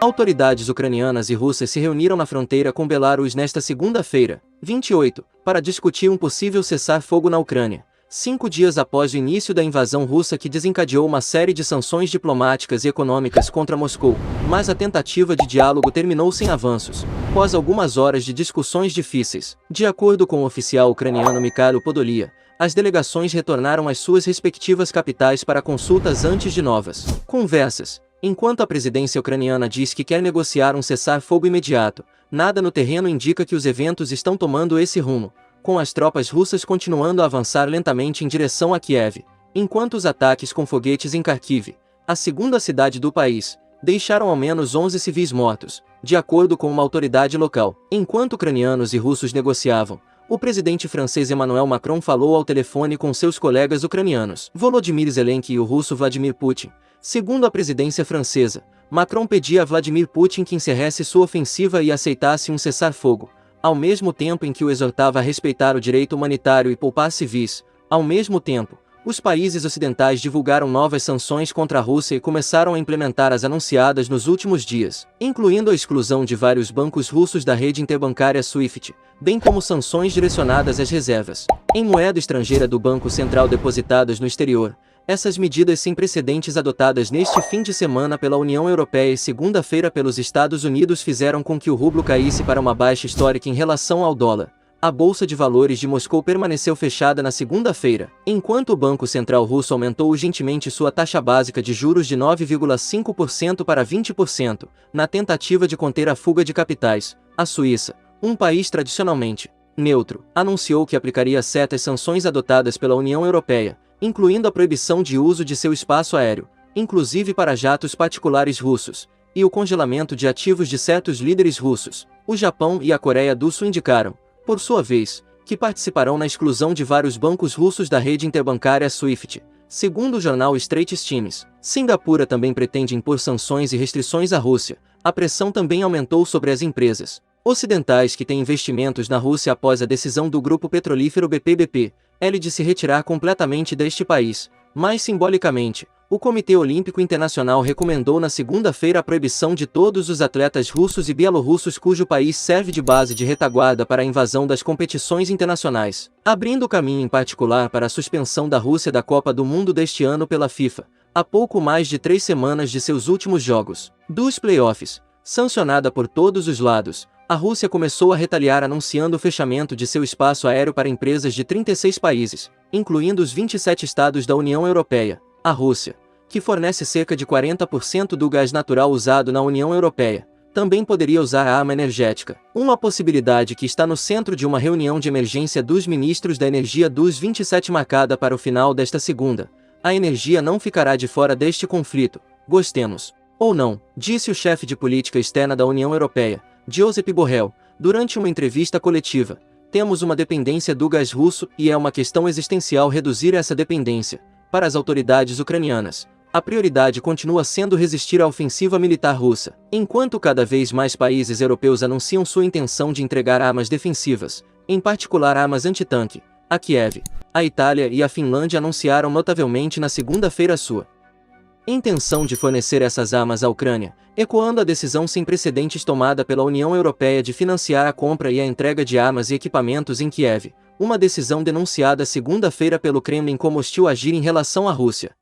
Autoridades ucranianas e russas se reuniram na fronteira com Belarus nesta segunda-feira, 28, para discutir um possível cessar-fogo na Ucrânia, 5 dias após o início da invasão russa que desencadeou uma série de sanções diplomáticas e econômicas contra Moscou, mas a tentativa de diálogo terminou sem avanços, após algumas horas de discussões difíceis. De acordo com o oficial ucraniano Mikhailo Podolyak, as delegações retornaram às suas respectivas capitais para consultas antes de novas conversas. Enquanto a presidência ucraniana diz que quer negociar um cessar-fogo imediato, nada no terreno indica que os eventos estão tomando esse rumo, com as tropas russas continuando a avançar lentamente em direção a Kiev, enquanto os ataques com foguetes em Kharkiv, a segunda cidade do país, deixaram ao menos 11 civis mortos, de acordo com uma autoridade local. Enquanto ucranianos e russos negociavam, o presidente francês Emmanuel Macron falou ao telefone com seus colegas ucranianos Volodymyr Zelensky e o russo Vladimir Putin. Segundo a presidência francesa, Macron pedia a Vladimir Putin que encerrasse sua ofensiva e aceitasse um cessar-fogo, ao mesmo tempo em que o exortava a respeitar o direito humanitário e poupar civis. Ao mesmo tempo, os países ocidentais divulgaram novas sanções contra a Rússia e começaram a implementar as anunciadas nos últimos dias, incluindo a exclusão de vários bancos russos da rede interbancária SWIFT, bem como sanções direcionadas às reservas em moeda estrangeira do Banco Central depositadas no exterior. Essas medidas sem precedentes adotadas neste fim de semana pela União Europeia e segunda-feira pelos Estados Unidos fizeram com que o rublo caísse para uma baixa histórica em relação ao dólar. A Bolsa de Valores de Moscou permaneceu fechada na segunda-feira, enquanto o Banco Central Russo aumentou urgentemente sua taxa básica de juros de 9,5% para 20%, na tentativa de conter a fuga de capitais. A Suíça, um país tradicionalmente neutro, anunciou que aplicaria certas sanções adotadas pela União Europeia, incluindo a proibição de uso de seu espaço aéreo, inclusive para jatos particulares russos, e o congelamento de ativos de certos líderes russos. O Japão e a Coreia do Sul indicaram, por sua vez, que participarão na exclusão de vários bancos russos da rede interbancária SWIFT, segundo o jornal Straits Times. Singapura também pretende impor sanções e restrições à Rússia. A pressão também aumentou sobre as empresas ocidentais que têm investimentos na Rússia após a decisão do grupo petrolífero BP de se retirar completamente deste país. Mais simbolicamente, o Comitê Olímpico Internacional recomendou na segunda-feira a proibição de todos os atletas russos e bielorrussos cujo país serve de base de retaguarda para a invasão das competições internacionais, abrindo o caminho em particular para a suspensão da Rússia da Copa do Mundo deste ano pela FIFA, a pouco mais de 3 semanas de seus últimos jogos dos playoffs. Sancionada por todos os lados, a Rússia começou a retaliar anunciando o fechamento de seu espaço aéreo para empresas de 36 países, incluindo os 27 estados da União Europeia. A Rússia, que fornece cerca de 40% do gás natural usado na União Europeia, também poderia usar a arma energética, uma possibilidade que está no centro de uma reunião de emergência dos ministros da energia dos 27 marcada para o final desta segunda. A energia não ficará de fora deste conflito, gostemos ou não, disse o chefe de política externa da União Europeia, Josep Borrell, durante uma entrevista coletiva. Temos uma dependência do gás russo e é uma questão existencial reduzir essa dependência. Para as autoridades ucranianas, a prioridade continua sendo resistir à ofensiva militar russa, enquanto cada vez mais países europeus anunciam sua intenção de entregar armas defensivas, em particular armas antitanque, a Kiev. A Itália e a Finlândia anunciaram notavelmente na segunda-feira sua intenção de fornecer essas armas à Ucrânia, ecoando a decisão sem precedentes tomada pela União Europeia de financiar a compra e a entrega de armas e equipamentos em Kiev, uma decisão denunciada segunda-feira pelo Kremlin como hostil agir em relação à Rússia.